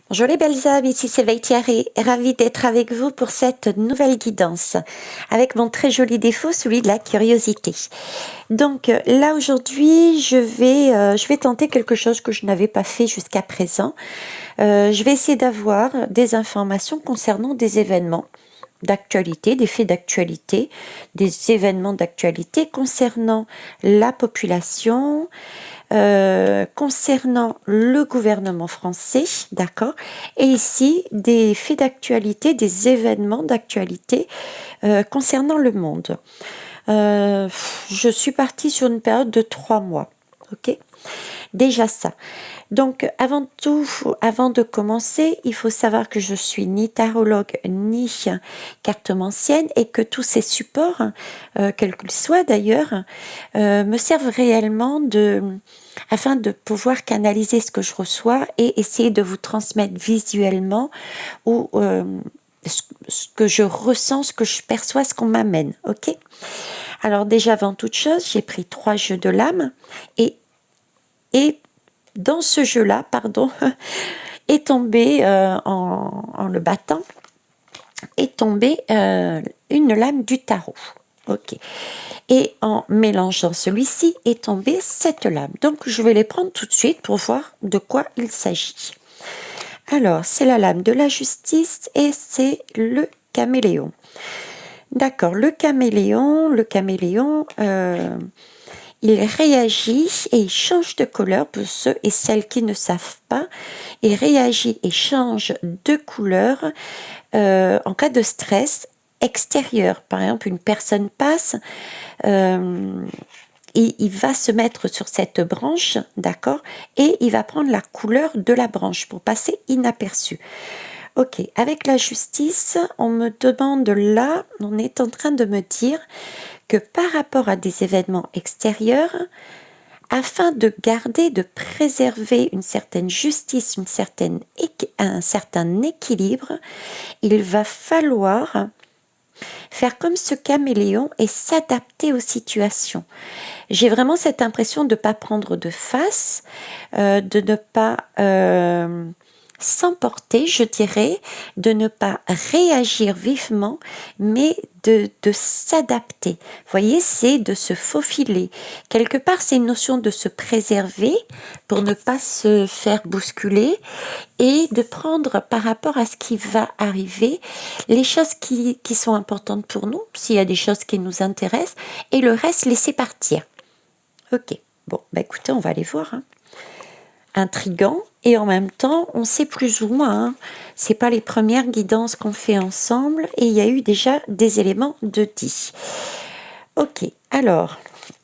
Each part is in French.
Bonjour les belles âmes, ici c'est Vaitiari, ravie d'être avec vous pour cette nouvelle guidance, avec mon très joli défaut, celui de la curiosité. Donc là aujourd'hui, je vais tenter quelque chose que je n'avais pas fait jusqu'à présent. Je vais essayer d'avoir des informations concernant des événements d'actualité, des faits d'actualité, des événements d'actualité concernant la population, concernant le gouvernement français, d'accord, et ici des faits d'actualité, des événements d'actualité concernant le monde. Je suis partie sur une période de 3 mois, ok, déjà ça. Donc, avant tout, avant de commencer, il faut savoir que je suis ni tarologue ni cartomancienne et que tous ces supports, quels qu'ils soient d'ailleurs, me servent réellement afin de pouvoir canaliser ce que je reçois et essayer de vous transmettre visuellement ou ce que je ressens, ce que je perçois, ce qu'on m'amène. Ok. Alors déjà, avant toute chose, j'ai pris 3 jeux de l'âme et dans ce jeu-là, pardon, est tombé en le battant, est tombée une lame du tarot. Ok. Et en mélangeant celui-ci est tombée cette lame. Donc je vais les prendre tout de suite pour voir de quoi il s'agit. Alors c'est la lame de la justice et c'est le caméléon. D'accord, le caméléon, il réagit et il change de couleur pour ceux et celles qui ne savent pas. Il réagit et change de couleur en cas de stress extérieur. Par exemple, une personne passe, il va se mettre sur cette branche, d'accord, et il va prendre la couleur de la branche pour passer inaperçu. Ok, avec la justice, on me demande là, on est en train de me dire que par rapport à des événements extérieurs, afin de garder, de préserver une certaine justice, un certain équilibre, il va falloir faire comme ce caméléon et s'adapter aux situations. J'ai vraiment cette impression de ne pas prendre de face, de ne pas s'emporter, je dirais, de ne pas réagir vivement, mais de s'adapter. Vous voyez, c'est de se faufiler. Quelque part, c'est une notion de se préserver pour ne pas se faire bousculer et de prendre par rapport à ce qui va arriver, les choses qui sont importantes pour nous, s'il y a des choses qui nous intéressent, et le reste, laisser partir. Ok, bon, bah écoutez, on va aller voir. Intriguant, et en même temps, on sait plus ou moins, c'est pas les premières guidances qu'on fait ensemble, et il y a eu déjà des éléments de dit. Ok, alors,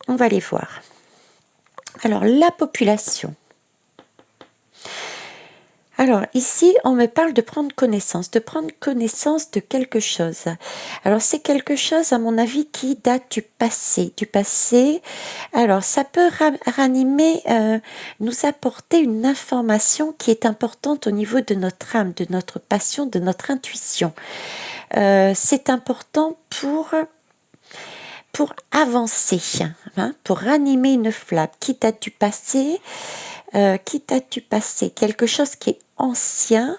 on va les voir. Alors, la population. Alors ici, on me parle de prendre connaissance de quelque chose. Alors c'est quelque chose, à mon avis, qui date du passé. Alors ça peut ranimer, nous apporter une information qui est importante au niveau de notre âme, de notre passion, de notre intuition. C'est important pour avancer, pour ranimer une flamme qui date du passé. Quelque chose qui est ancien,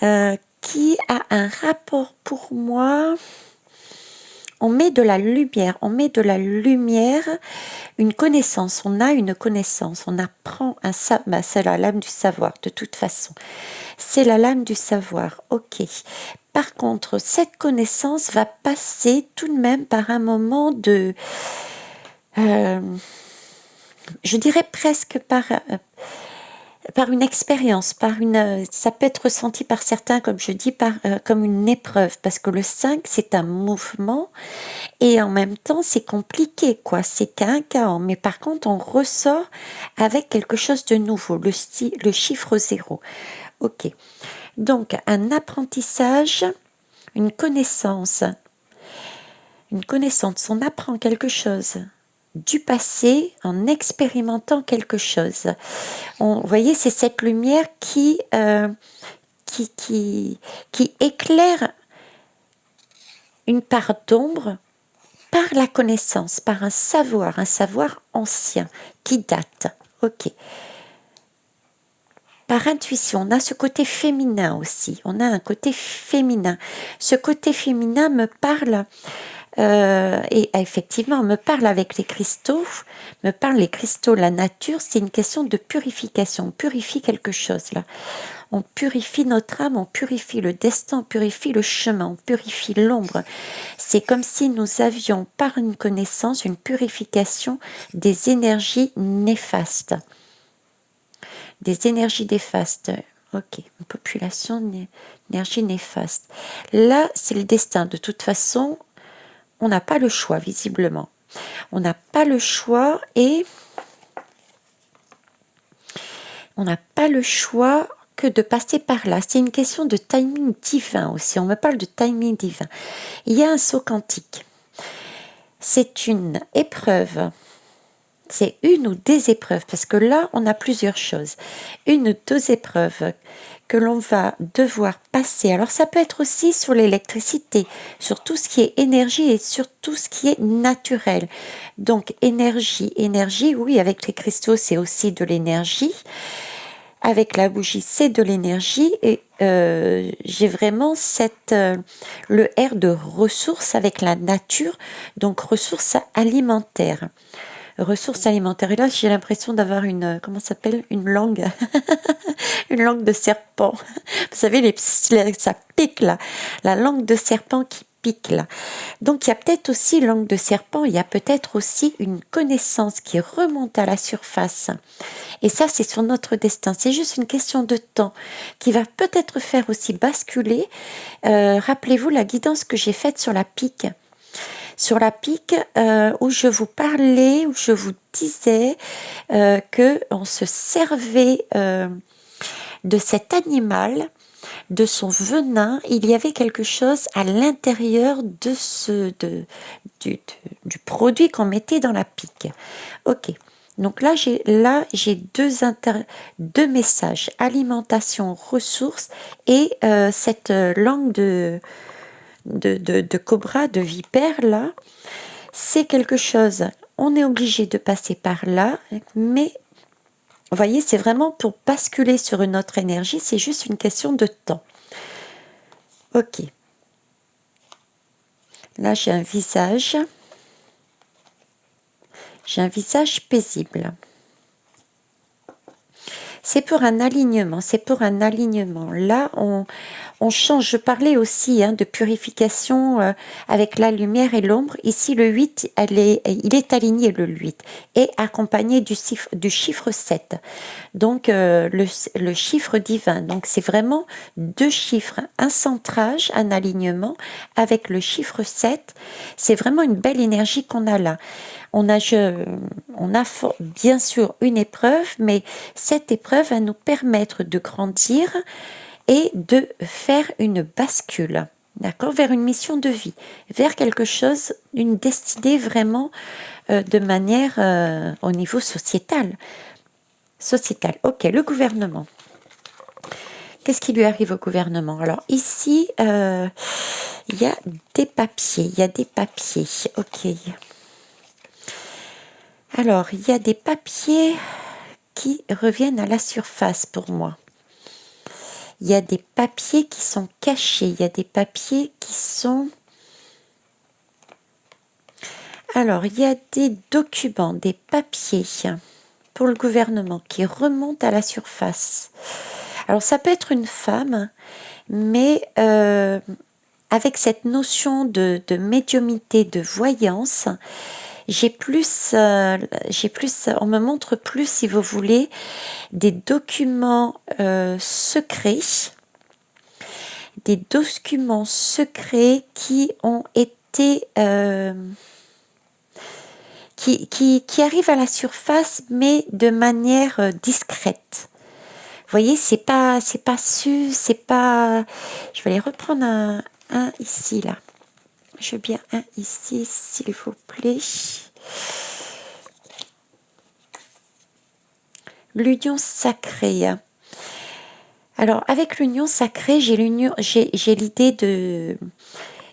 qui a un rapport pour moi. On met de la lumière, une connaissance, on a une connaissance, on apprend c'est la lame du savoir, de toute façon. C'est la lame du savoir, ok. Par contre, cette connaissance va passer tout de même par un moment de... je dirais presque par une expérience, ça peut être ressenti par certains, comme je dis, comme une épreuve, parce que le 5, c'est un mouvement, et en même temps, c'est compliqué, quoi, c'est qu'un chaos, mais par contre, on ressort avec quelque chose de nouveau, le chiffre 0. Ok, donc un apprentissage, une connaissance, on apprend quelque chose du passé en expérimentant quelque chose. Vous voyez, c'est cette lumière qui éclaire une part d'ombre par la connaissance, par un savoir ancien qui date. Ok. par intuition. On a ce côté féminin aussi. On a un côté féminin. Ce côté féminin me parle, et effectivement, me parle avec les cristaux, me parle les cristaux, la nature. C'est une question de purification. On purifie quelque chose là. On purifie notre âme, on purifie le destin, on purifie le chemin, on purifie l'ombre. C'est comme si nous avions, par une connaissance, une purification des énergies néfastes. Des énergies néfastes. Ok, une population, énergie néfaste. Là, c'est le destin. De toute façon, on n'a pas le choix, visiblement. On n'a pas le choix et on n'a pas le choix que de passer par là. C'est une question de timing divin aussi. On me parle de timing divin. Il y a un saut quantique. C'est une épreuve. C'est une ou des épreuves, parce que là, on a plusieurs choses. Une ou deux épreuves que l'on va devoir passer. Alors, ça peut être aussi sur l'électricité, sur tout ce qui est énergie et sur tout ce qui est naturel. Donc, énergie, oui, avec les cristaux, c'est aussi de l'énergie. Avec la bougie, c'est de l'énergie. Et j'ai vraiment le R de ressources avec la nature, donc ressources alimentaires. Ressources alimentaires. Et là, j'ai l'impression d'avoir comment ça s'appelle? Une langue. Une langue de serpent. Vous savez, ça pique là. La langue de serpent qui pique là. Donc, il y a peut-être aussi langue de serpent, il y a peut-être aussi une connaissance qui remonte à la surface. Et ça, c'est sur notre destin. C'est juste une question de temps qui va peut-être faire aussi basculer. Rappelez-vous la guidance que j'ai faite sur la pique. Sur la pique, où je vous parlais, où je vous disais qu'on se servait de cet animal, de son venin. Il y avait quelque chose à l'intérieur du produit qu'on mettait dans la pique. Ok, donc là j'ai deux messages, alimentation, ressources, et cette langue de cobra, de vipère là, c'est quelque chose, on est obligé de passer par là, mais vous voyez, c'est vraiment pour basculer sur une autre énergie, c'est juste une question de temps. Ok. Là, j'ai un visage paisible. C'est pour un alignement, Là, on change. Je parlais aussi de purification avec la lumière et l'ombre. Ici, le 8, il est aligné, le 8, et accompagné du chiffre 7. Donc, le chiffre divin. Donc, c'est vraiment deux chiffres, un centrage, un alignement avec le chiffre 7. C'est vraiment une belle énergie qu'on a là. On a bien sûr une épreuve, mais cette épreuve va nous permettre de grandir et de faire une bascule, d'accord, vers une mission de vie, vers quelque chose, une destinée vraiment de manière au niveau sociétal. Ok, le gouvernement. Qu'est-ce qui lui arrive au gouvernement? Alors ici, il y a des papiers, ok. Alors, il y a des papiers qui reviennent à la surface pour moi. Il y a des papiers qui sont cachés. Il y a des papiers qui sont... Alors, il y a des documents, des papiers pour le gouvernement qui remontent à la surface. Alors, ça peut être une femme, mais avec cette notion de médiumnité, de voyance... on me montre plus, si vous voulez, des documents secrets, qui ont été, qui arrivent à la surface, mais de manière discrète. Vous voyez, c'est pas su, c'est pas. Je vais aller reprendre un ici là. Je veux bien un ici, s'il vous plaît. L'union sacrée. Alors, avec l'union sacrée, j'ai l'idée de...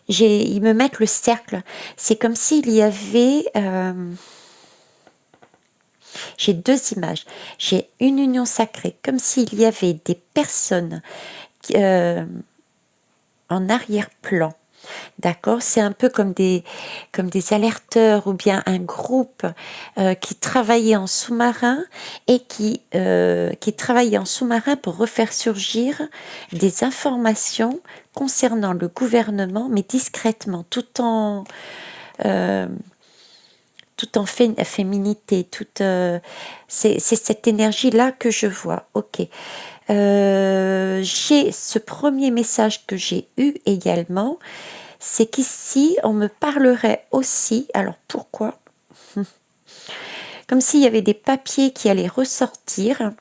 Ils me mettent le cercle. C'est comme s'il y avait... J'ai deux images. J'ai une union sacrée, comme s'il y avait des personnes en arrière-plan. D'accord, c'est un peu comme des alerteurs ou bien un groupe qui travaillait en sous-marin et qui travaillait en sous-marin pour refaire surgir des informations concernant le gouvernement, mais discrètement, euh, tout en féminité, c'est cette énergie-là que je vois. Ok. J'ai ce premier message que j'ai eu également, c'est qu'ici, on me parlerait aussi, alors pourquoi? Comme s'il y avait des papiers qui allaient ressortir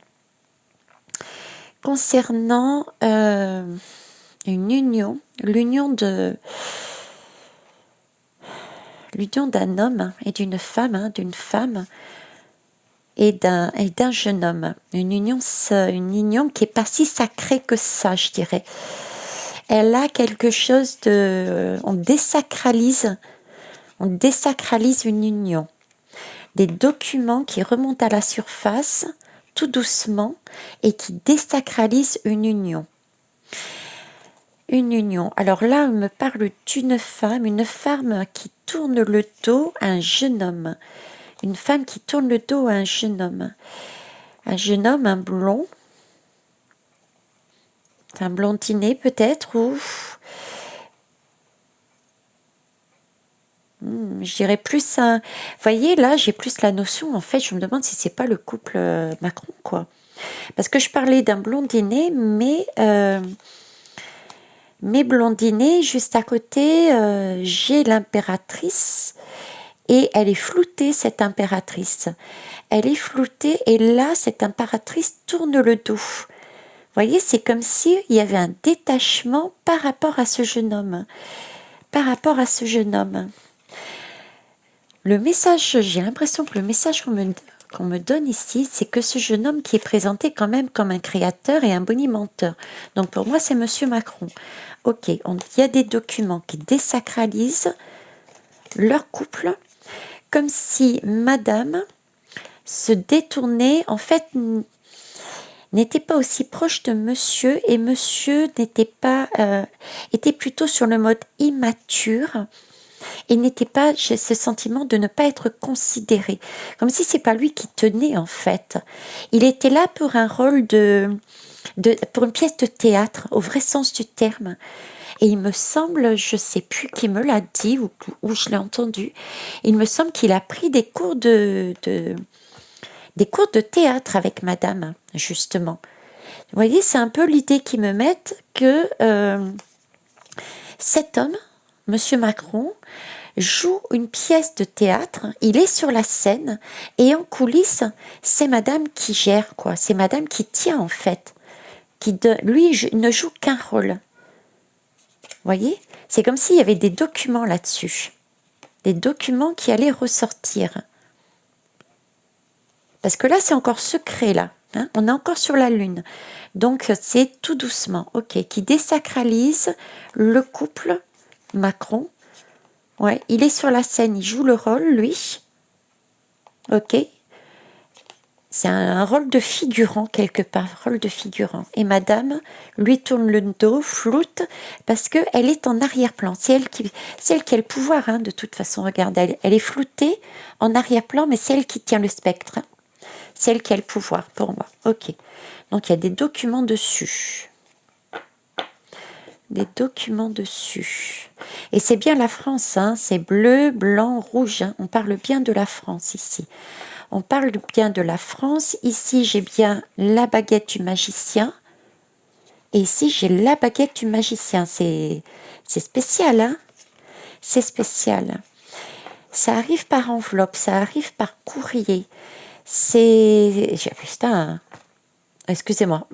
concernant une union, l'union d'un homme et d'une femme, et d'un jeune homme. Une union qui est pas si sacrée que ça, je dirais. Elle a quelque chose de... On désacralise une union. Des documents qui remontent à la surface, tout doucement, et qui désacralisent une union. Une union. Alors là, on me parle d'une femme, une femme qui tourne le dos à un jeune homme. Une femme qui tourne le dos à un jeune homme. Un jeune homme, un blond. Un blondinet peut-être, ou... je dirais plus un... Vous voyez, là, j'ai plus la notion, en fait, je me demande si c'est pas le couple Macron, quoi. Parce que je parlais d'un blondinet, mais blondinet, juste à côté, j'ai l'impératrice, et elle est floutée, cette impératrice. Elle est floutée, et là, cette impératrice tourne le dos. Vous voyez, c'est comme s'il y avait un détachement par rapport à ce jeune homme. Par rapport à ce jeune homme. Le message, j'ai l'impression que le message qu'on me donne ici, c'est que ce jeune homme qui est présenté quand même comme un créateur et un bonimenteur. Donc pour moi, c'est Monsieur Macron. Ok, il y a des documents qui désacralisent leur couple, comme si Madame se détournait, en fait, n'était pas aussi proche de Monsieur, et Monsieur n'était pas, était plutôt sur le mode immature. Et n'était pas, j'ai ce sentiment de ne pas être considéré, comme si c'est pas lui qui tenait en fait. Il était là pour un rôle pour une pièce de théâtre au vrai sens du terme. Et il me semble, je sais plus qui me l'a dit ou je l'ai entendu, il me semble qu'il a pris des cours de théâtre avec Madame justement. Vous voyez, c'est un peu l'idée qui me met que cet homme, Monsieur Macron, joue une pièce de théâtre, il est sur la scène, et en coulisses, c'est Madame qui gère, quoi. C'est Madame qui tient, en fait. Lui ne joue qu'un rôle. Vous voyez? C'est comme s'il y avait des documents là-dessus. Des documents qui allaient ressortir. Parce que là, c'est encore secret, là. Hein, on est encore sur la Lune. Donc, c'est tout doucement. Ok, qui désacralise le couple Macron. Ouais, il est sur la scène, il joue le rôle, lui. Ok. C'est un rôle de figurant, quelque part, rôle de figurant. Et Madame lui tourne le dos, floute, parce qu'elle est en arrière-plan. C'est elle qui a le pouvoir, hein, de toute façon. Regardez, elle est floutée en arrière-plan, mais c'est elle qui tient le spectre. Hein. C'est elle qui a le pouvoir, pour moi. Ok. Donc, il y a des documents dessus. Des documents dessus. Et c'est bien la France, hein, c'est bleu, blanc, rouge. Hein. On parle bien de la France ici. On parle bien de la France. Ici, j'ai bien la baguette du magicien. Et ici, j'ai la baguette du magicien. C'est spécial, hein? C'est spécial. Ça arrive par enveloppe, ça arrive par courrier. Putain, excusez-moi.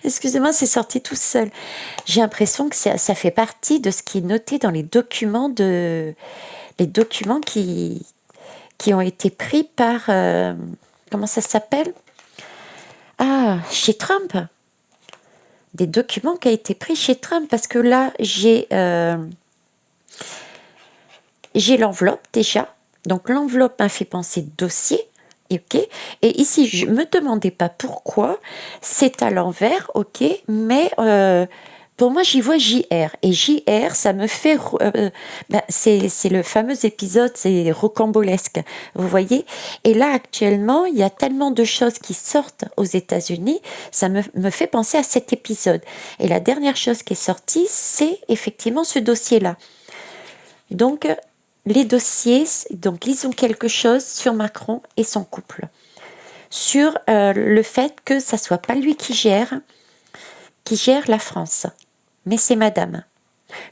Excusez-moi, c'est sorti tout seul. J'ai l'impression que ça fait partie de ce qui est noté dans les documents qui ont été pris par comment ça s'appelle? Ah, chez Trump. Des documents qui ont été pris chez Trump, parce que là j'ai l'enveloppe déjà. Donc l'enveloppe m'a fait penser dossier. ok. Et ici, je me demandais pas pourquoi, c'est à l'envers, ok, mais pour moi, j'y vois JR. Et JR, ça me fait... c'est le fameux épisode, c'est rocambolesque, vous voyez. Et là, actuellement, il y a tellement de choses qui sortent aux États-Unis, ça me fait penser à cet épisode. Et la dernière chose qui est sortie, c'est effectivement ce dossier-là. Donc, les dossiers, donc ils ont quelque chose sur Macron et son couple. Sur le fait que ça soit pas lui qui gère la France, mais c'est madame.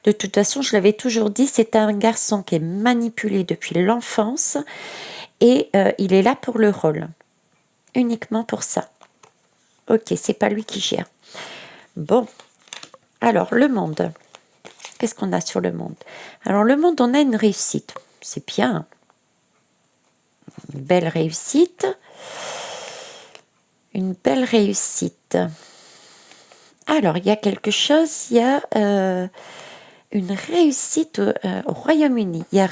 De toute façon, je l'avais toujours dit, c'est un garçon qui est manipulé depuis l'enfance et il est là pour le rôle, uniquement pour ça. Ok, c'est pas lui qui gère. Bon, alors le monde. Qu'est-ce qu'on a sur le monde? Alors le monde, on a une réussite. C'est bien. Une belle réussite. Une belle réussite. Alors, il y a quelque chose, il y a une réussite au Royaume-Uni. Il y a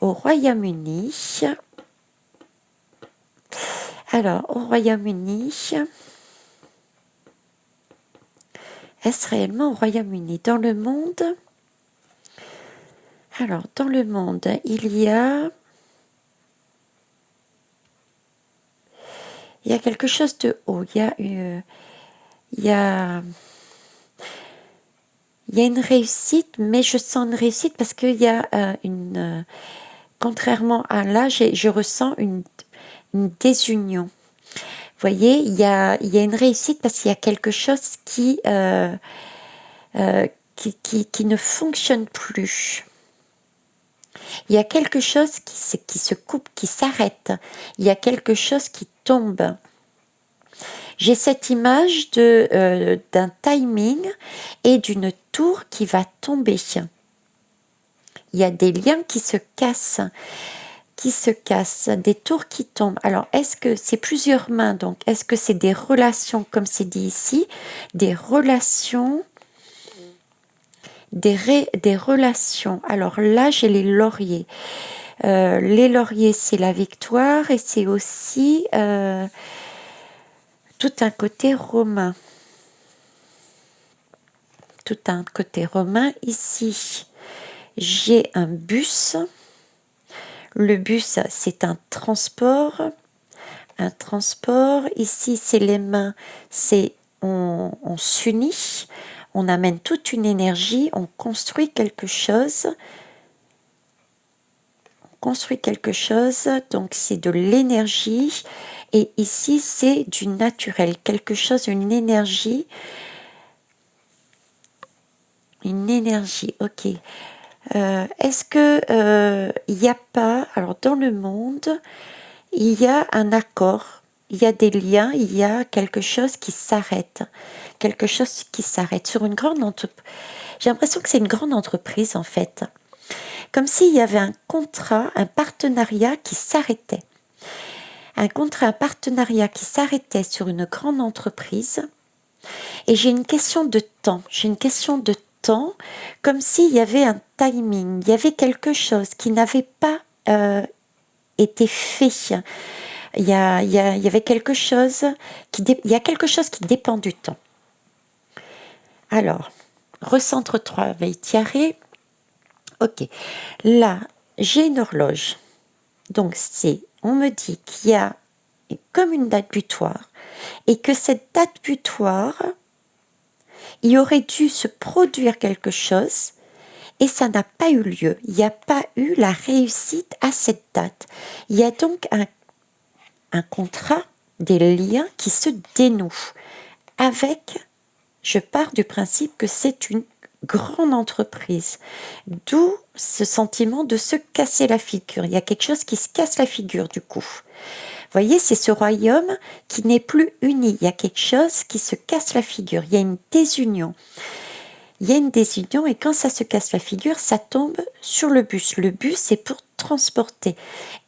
au Royaume-Uni. Alors, au Royaume-Uni, est-ce réellement au Royaume-Uni? Dans le monde, alors, dans le monde, il y a quelque chose de haut. Il y a une réussite, mais je sens une réussite parce qu'il y a contrairement à là, je ressens une désunion. Vous voyez, il y a une réussite parce qu'il y a quelque chose qui ne fonctionne plus. Il y a quelque chose qui se coupe, qui s'arrête. Il y a quelque chose qui tombe. J'ai cette image d'un timing et d'une tour qui va tomber. Il y a des liens qui se cassent, des tours qui tombent. Alors, est-ce que c'est plusieurs mains? Donc, est-ce que c'est des relations, comme c'est dit ici, des relations, des relations? Alors là, j'ai les lauriers. Les lauriers, c'est la victoire et c'est aussi tout un côté romain. Tout un côté romain. Ici, j'ai un bus. Le bus, c'est un transport. Un transport. Ici, c'est les mains. C'est on s'unit. On amène toute une énergie. On construit quelque chose. Donc c'est de l'énergie. Et ici, c'est du naturel. Quelque chose, une énergie. Une énergie, ok. Est-ce que il n'y a pas, alors dans le monde, il y a un accord, il y a des liens, il y a quelque chose qui s'arrête, sur une grande entreprise. J'ai l'impression que c'est une grande entreprise en fait, comme s'il y avait un contrat, un partenariat qui s'arrêtait. Un contrat, un partenariat qui s'arrêtait sur une grande entreprise. Et j'ai une question de temps. Comme s'il y avait un timing, il y avait quelque chose qui n'avait pas été fait. Il y avait quelque chose il y a quelque chose qui dépend du temps. Alors, recentre-toi, Veitiaré. Ok. Là, j'ai une horloge. Donc, on me dit qu'il y a comme une date butoir et que cette date butoir, il aurait dû se produire quelque chose et ça n'a pas eu lieu. Il n'y a pas eu la réussite à cette date. Il y a donc un contrat, des liens qui se dénouent avec, je pars du principe que c'est une grande entreprise, d'où ce sentiment de se casser la figure. Il y a quelque chose qui se casse la figure du coup. Vous voyez, c'est ce royaume qui n'est plus uni. Il y a quelque chose qui se casse la figure. Il y a une désunion. Et quand ça se casse la figure, ça tombe sur le bus. Le bus, c'est pour transporter.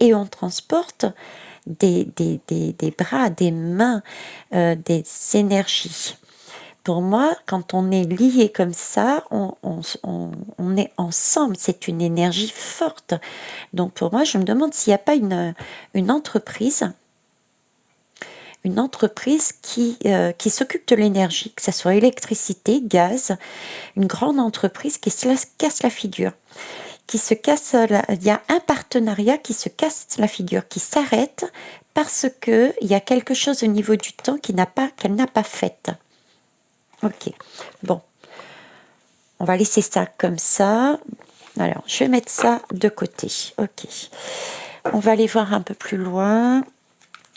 Et on transporte des bras, des mains, des énergies. Pour moi, quand on est lié comme ça, on est ensemble. C'est une énergie forte. Donc pour moi, je me demande s'il n'y a pas une entreprise une entreprise qui s'occupe de l'énergie, que ce soit électricité, gaz, une grande entreprise qui se casse la figure. Il y a un partenariat qui se casse la figure, qui s'arrête parce qu'il y a quelque chose au niveau du temps qu'elle n'a pas fait. Ok, bon, on va laisser ça comme ça. Alors, je vais mettre ça de côté. Ok, on va aller voir un peu plus loin.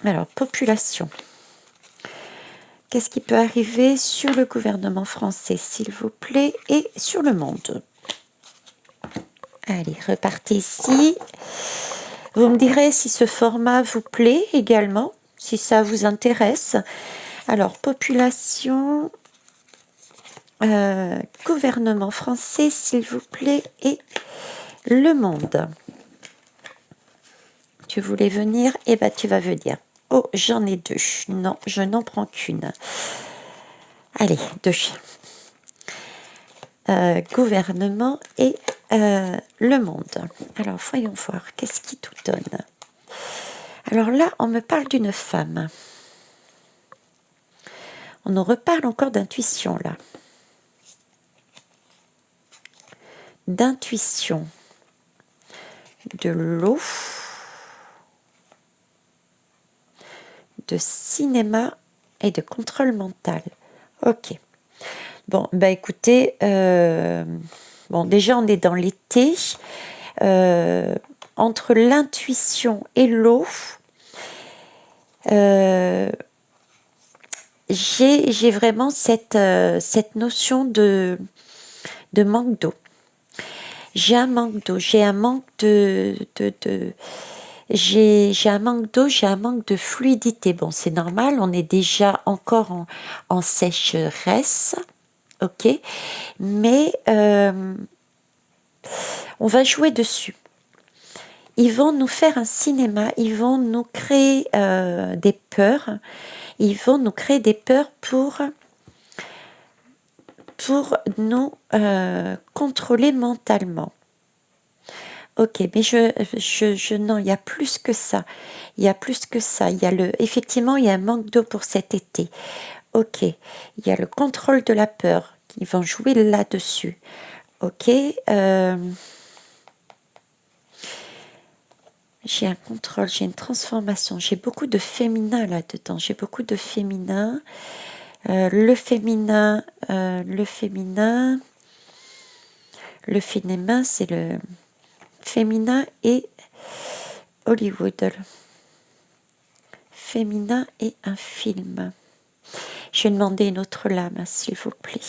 Alors, population. Qu'est-ce qui peut arriver sur le gouvernement français, s'il vous plaît, et sur le monde? Allez, repartez ici. Vous me direz si ce format vous plaît également, si ça vous intéresse. Alors, population, gouvernement français, s'il vous plaît, et le monde. Tu voulais venir? Eh bien, tu vas venir. Oh, j'en ai deux. Non, je n'en prends qu'une. Allez, deux. Gouvernement et le monde. Alors, voyons voir, qu'est-ce qui tout donne? Alors là, on me parle d'une femme. On nous reparle encore d'intuition, là. D'intuition. De l'eau. De cinéma et de contrôle mental. Ok. Bon, bah écoutez, bon, déjà on est dans l'été. Entre l'intuition et l'eau, j'ai vraiment cette notion de manque d'eau. J'ai un manque d'eau, j'ai un manque j'ai un manque d'eau, j'ai un manque de fluidité. Bon, c'est normal, on est déjà encore en sécheresse, ok, mais on va jouer dessus. Ils vont nous faire un cinéma, ils vont nous créer des peurs, ils vont nous créer des peurs pour nous contrôler mentalement. Ok, mais non, il y a plus que ça. Il y a plus que ça. Effectivement, il y a un manque d'eau pour cet été. Ok, il y a le contrôle de la peur qui vont jouer là-dessus. Ok, j'ai un contrôle, j'ai une transformation. J'ai beaucoup de féminin là-dedans. J'ai beaucoup de féminin. Le féminin, c'est le féminin et Hollywood. Féminin et un film. Je vais demander une autre lame, s'il vous plaît.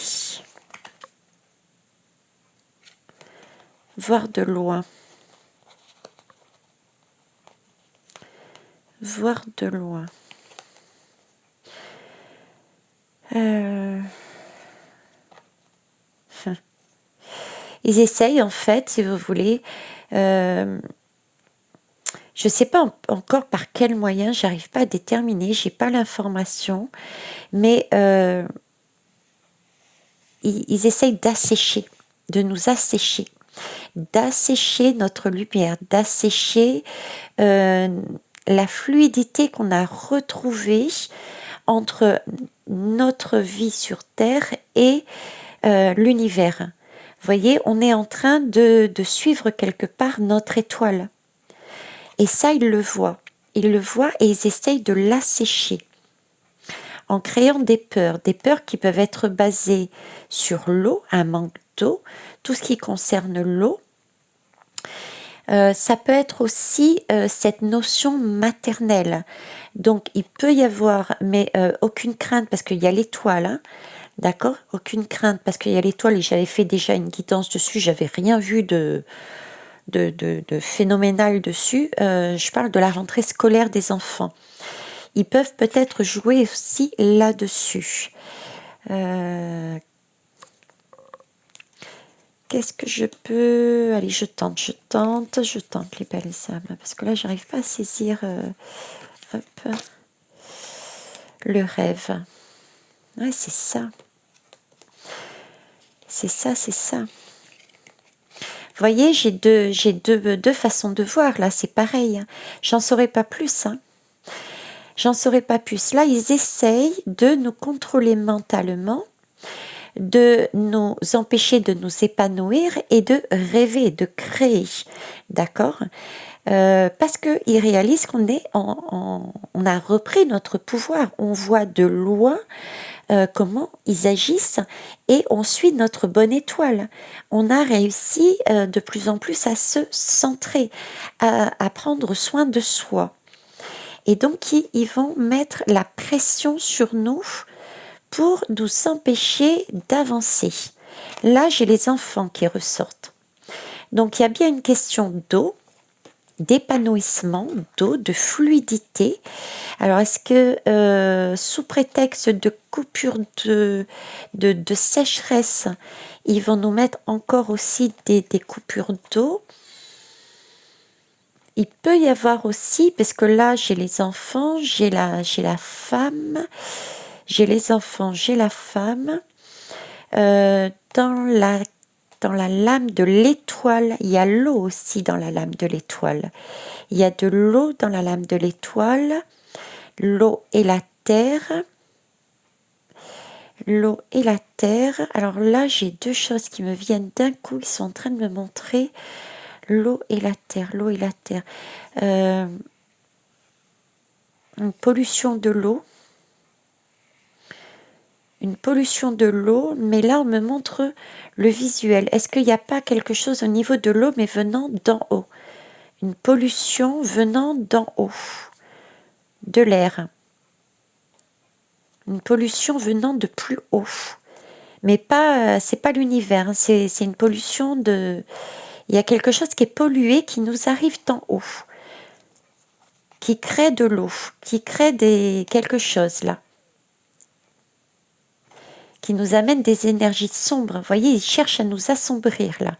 Voir de loin. Voir de loin. Ils essayent, en fait, si vous voulez. Je ne sais pas encore par quel moyen, j'arrive pas à déterminer, j'ai pas l'information, mais ils essayent d'assécher, de nous assécher, d'assécher notre lumière, d'assécher la fluidité qu'on a retrouvée entre notre vie sur Terre et l'univers. Vous voyez, on est en train de suivre quelque part notre étoile. Et ça, ils le voient. Ils le voient et ils essayent de l'assécher en créant des peurs qui peuvent être basées sur l'eau, un manque d'eau, tout ce qui concerne l'eau. Ça peut être aussi cette notion maternelle. Donc, il peut y avoir, mais aucune crainte parce qu'il y a l'étoile, hein, d'accord? Aucune crainte parce qu'il y a l'étoile et j'avais fait déjà une guidance dessus, j'avais rien vu de phénoménal dessus. Je parle de la rentrée scolaire des enfants. Ils peuvent peut-être jouer aussi là-dessus. Qu'est-ce que je peux... Allez, je tente les belles âmes. Parce que là, j'arrive pas à saisir le rêve. Ouais, c'est ça. C'est ça. Vous voyez, j'ai deux façons de voir, là, c'est pareil. Hein. J'en saurais pas plus. Hein. J'en saurais pas plus. Là, ils essayent de nous contrôler mentalement, de nous empêcher de nous épanouir et de rêver, de créer. D'accord? Parce qu'ils réalisent on a repris notre pouvoir. On voit de loin comment ils agissent et on suit notre bonne étoile. On a réussi de plus en plus à se centrer, à prendre soin de soi. Et donc, ils vont mettre la pression sur nous pour nous empêcher d'avancer. Là, j'ai les enfants qui ressortent. Donc, il y a bien une question d'eau, d'épanouissement, d'eau, de fluidité. Alors, est-ce que sous prétexte de coupure de sécheresse, ils vont nous mettre encore aussi des coupures d'eau? Il peut y avoir aussi, parce que là, j'ai les enfants, j'ai la femme, j'ai les enfants, j'ai la femme. Dans la lame de l'étoile, il y a l'eau aussi dans la lame de l'étoile. Il y a de l'eau dans la lame de l'étoile, l'eau et la terre. L'eau et la terre. Alors là, j'ai deux choses qui me viennent d'un coup, ils sont en train de me montrer l'eau et la terre, l'eau et la terre. Une pollution de l'eau. Une pollution de l'eau, mais là on me montre le visuel. Est-ce qu'il n'y a pas quelque chose au niveau de l'eau, mais venant d'en haut? Une pollution venant d'en haut, de l'air. Une pollution venant de plus haut. Mais pas, c'est pas l'univers, hein, c'est une pollution de... Il y a quelque chose qui est pollué, qui nous arrive d'en haut, qui crée de l'eau, qui crée quelque chose là, qui nous amène des énergies sombres. Vous voyez, ils cherchent à nous assombrir là.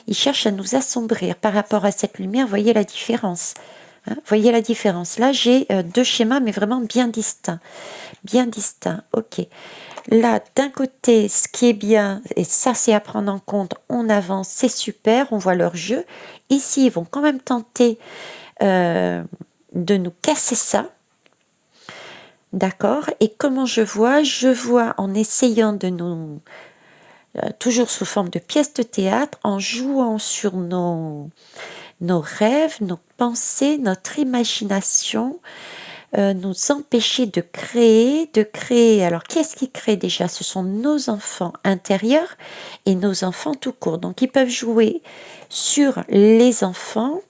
Ils cherchent à nous assombrir par rapport à cette lumière. Voyez la différence. Hein, voyez la différence. Là, j'ai deux schémas, mais vraiment bien distincts. Bien distincts. Ok. Là, d'un côté, ce qui est bien, et ça c'est à prendre en compte, on avance, c'est super, on voit leur jeu. Ici, ils vont quand même tenter de nous casser ça. D'accord? Et comment je vois? Je vois en essayant de nous... toujours sous forme de pièces de théâtre, en jouant sur nos rêves, nos pensées, notre imagination, nous empêcher de créer. Alors, qu'est-ce qui crée déjà? Ce sont nos enfants intérieurs et nos enfants tout court. Donc, ils peuvent jouer sur les enfants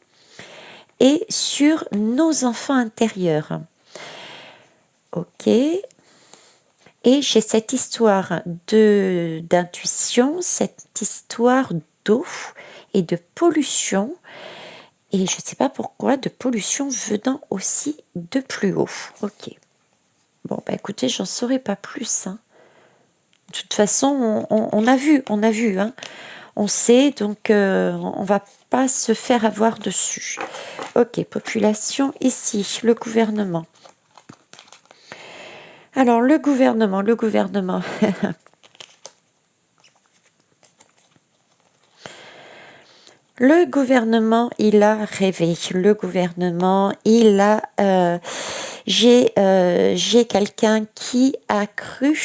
et sur nos enfants intérieurs. Ok. Et j'ai cette histoire d'intuition, cette histoire d'eau et de pollution. Et je ne sais pas pourquoi, de pollution venant aussi de plus haut. Ok. Bon, bah écoutez, j'en saurais pas plus. Hein. De toute façon, on a vu. Hein. On sait, donc on va pas se faire avoir dessus. Ok, population ici, le gouvernement. Alors, le gouvernement. Le gouvernement, il a rêvé. Le gouvernement, il a... j'ai quelqu'un qui a cru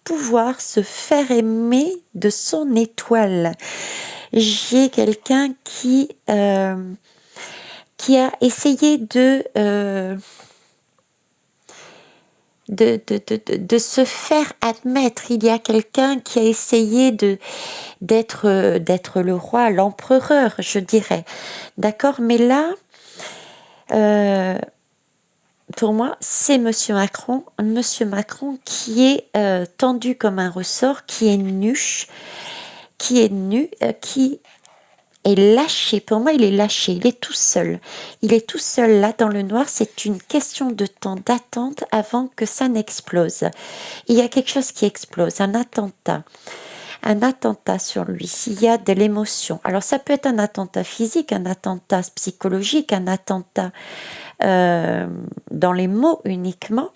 pouvoir se faire aimer de son étoile. J'ai quelqu'un qui a essayé de se faire admettre. Il y a quelqu'un qui a essayé d'être le roi, l'empereur, je dirais. D'accord? Mais là, pour moi, c'est Monsieur Macron qui est tendu comme un ressort, qui est nu, qui est lâché. Pour moi, il est lâché, il est tout seul. Il est tout seul là dans le noir. C'est une question de temps d'attente avant que ça n'explose. Il y a quelque chose qui explose, un attentat sur lui. Il y a de l'émotion. Alors ça peut être un attentat physique, un attentat psychologique, un attentat dans les mots uniquement.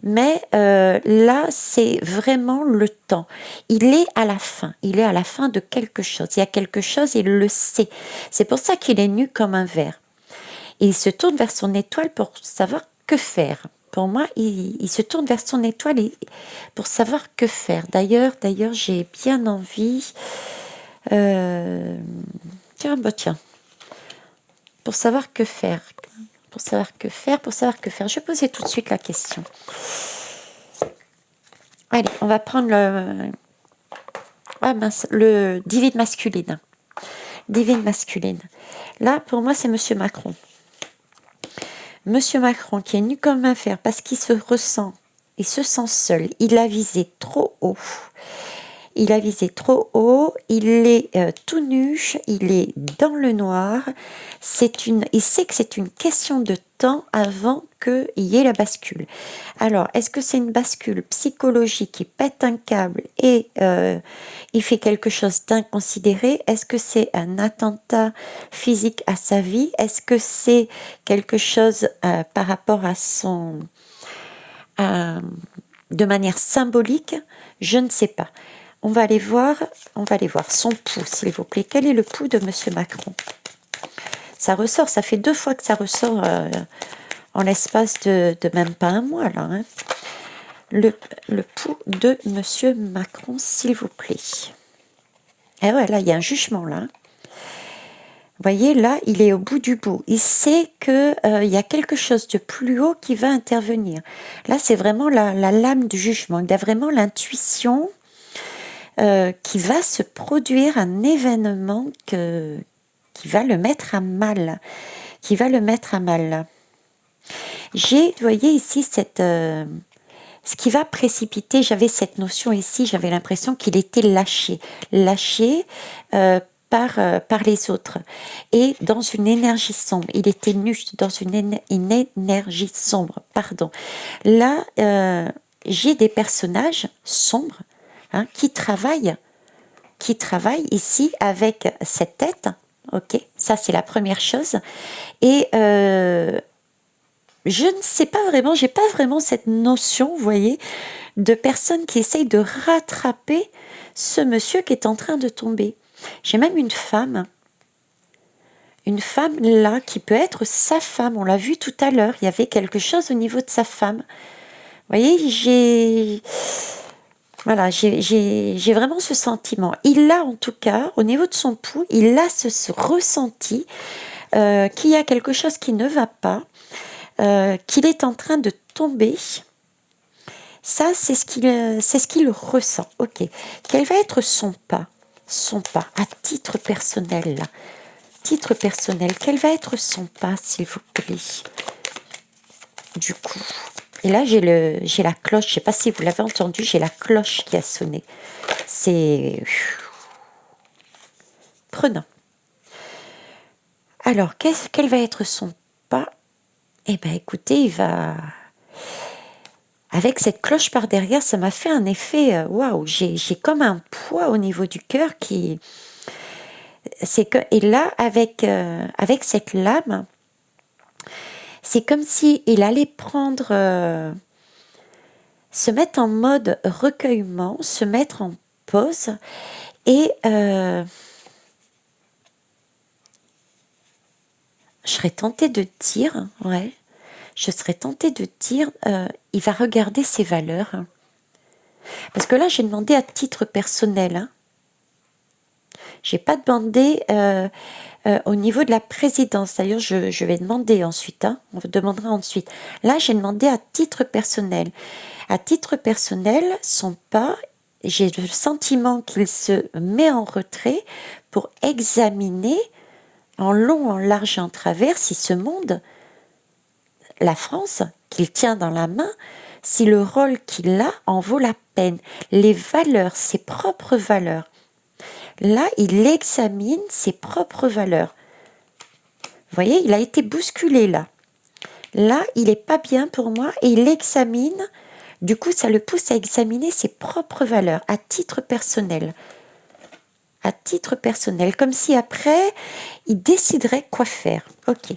Mais là, c'est vraiment le temps. Il est à la fin de quelque chose. Il y a quelque chose, il le sait. C'est pour ça qu'il est nu comme un verre. Et il se tourne vers son étoile pour savoir que faire. Pour moi, il se tourne vers son étoile pour savoir que faire. D'ailleurs, j'ai bien envie... tiens, pour savoir que faire. Pour savoir que faire. Je vais poser tout de suite la question. Allez, on va prendre le divine masculine. Divine masculine. Là, pour moi, c'est Monsieur Macron. Monsieur Macron qui est nu comme un fer parce qu'il se sent seul. Il a visé trop haut. Il est tout nu, il est dans le noir. Il sait que c'est une question de temps avant qu'il y ait la bascule. Alors, est-ce que c'est une bascule psychologique? Il pète un câble et il fait quelque chose d'inconsidéré? Est-ce que c'est un attentat physique à sa vie? Est-ce que c'est quelque chose par rapport à de manière symbolique? Je ne sais pas. On va aller voir son pouls, s'il vous plaît. Quel est le pouls de Monsieur Macron? Ça ressort, ça fait 2 fois que ça ressort en l'espace de même pas un mois, là. Hein. Le pouls de Monsieur Macron, s'il vous plaît. Et ouais, là, il y a un jugement, là. Vous voyez, là, il est au bout du bout. Il sait qu'il y a quelque chose de plus haut qui va intervenir. Là, c'est vraiment la lame du jugement. Il a vraiment l'intuition... qui va se produire un événement qui va le mettre à mal. J'ai, vous voyez ici, ce qui va précipiter, j'avais cette notion ici, j'avais l'impression qu'il était lâché par les autres. Et dans une énergie sombre, il était nu dans une énergie sombre, pardon. Là, j'ai des personnages sombres, hein, qui travaille ici avec cette tête, ok, ça c'est la première chose, et je ne sais pas vraiment, j'ai pas vraiment cette notion, vous voyez, de personnes qui essayent de rattraper ce monsieur qui est en train de tomber. J'ai même une femme là qui peut être sa femme, on l'a vu tout à l'heure, il y avait quelque chose au niveau de sa femme. Vous voyez, j'ai vraiment ce sentiment. Il a en tout cas, au niveau de son pouls, il a ce ressenti qu'il y a quelque chose qui ne va pas, qu'il est en train de tomber. Ça, c'est ce qu'il ressent. Ok. Quel va être son pas à titre personnel là. Titre personnel, quel va être son pas, s'il vous plaît? Du coup... Et là, j'ai la cloche, je ne sais pas si vous l'avez entendu, j'ai la cloche qui a sonné. C'est prenant. Alors, quel va être son pas? Eh bien, écoutez, il va... Avec cette cloche par derrière, ça m'a fait un effet... Waouh, j'ai comme un poids au niveau du cœur qui... Et là, avec cette lame... C'est comme si il allait se mettre en mode recueillement, se mettre en pause et je serais tentée de dire, il va regarder ses valeurs. Parce que là, j'ai demandé à titre personnel, hein. J'ai pas demandé au niveau de la présidence. D'ailleurs, je vais demander ensuite. Hein, on demandera ensuite. Là, j'ai demandé à titre personnel. À titre personnel, son pas, j'ai le sentiment qu'il se met en retrait pour examiner en long, en large et en travers si ce monde, la France, qu'il tient dans la main, si le rôle qu'il a en vaut la peine. Les valeurs, ses propres valeurs. Là, il examine ses propres valeurs. Vous voyez, il a été bousculé là. Là, il n'est pas bien pour moi et il examine. Du coup, ça le pousse à examiner ses propres valeurs à titre personnel. À titre personnel, comme si après, il déciderait quoi faire. Ok.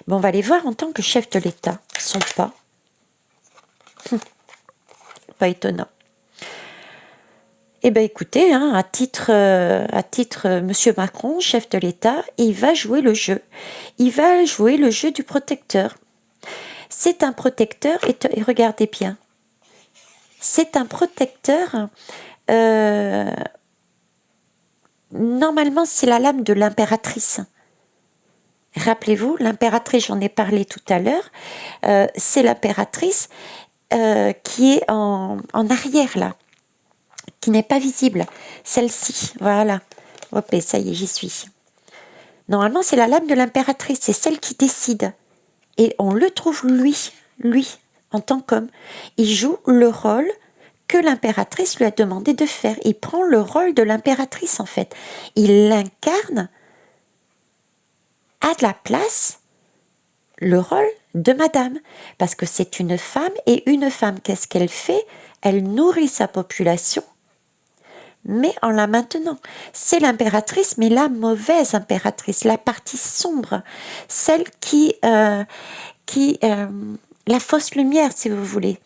Bon, on va aller voir en tant que chef de l'État son pas. Pas étonnant. Eh bien, écoutez, hein, à titre Monsieur Macron, chef de l'État, il va jouer le jeu. Il va jouer le jeu du protecteur. C'est un protecteur, et regardez bien, c'est un protecteur, normalement c'est la lame de l'impératrice. Rappelez-vous, l'impératrice, j'en ai parlé tout à l'heure, c'est l'impératrice qui est en arrière là, qui n'est pas visible. Celle-ci, voilà. Hop, et ça y est, j'y suis. Normalement, c'est la lame de l'impératrice, c'est celle qui décide. Et on le trouve lui, en tant qu'homme. Il joue le rôle que l'impératrice lui a demandé de faire. Il prend le rôle de l'impératrice, en fait. Il l'incarne à de la place le rôle de madame. Parce que c'est une femme, et une femme, qu'est-ce qu'elle fait? Elle nourrit sa population, mais en la maintenant. C'est l'impératrice, mais la mauvaise impératrice, la partie sombre, celle qui la fausse lumière, si vous voulez.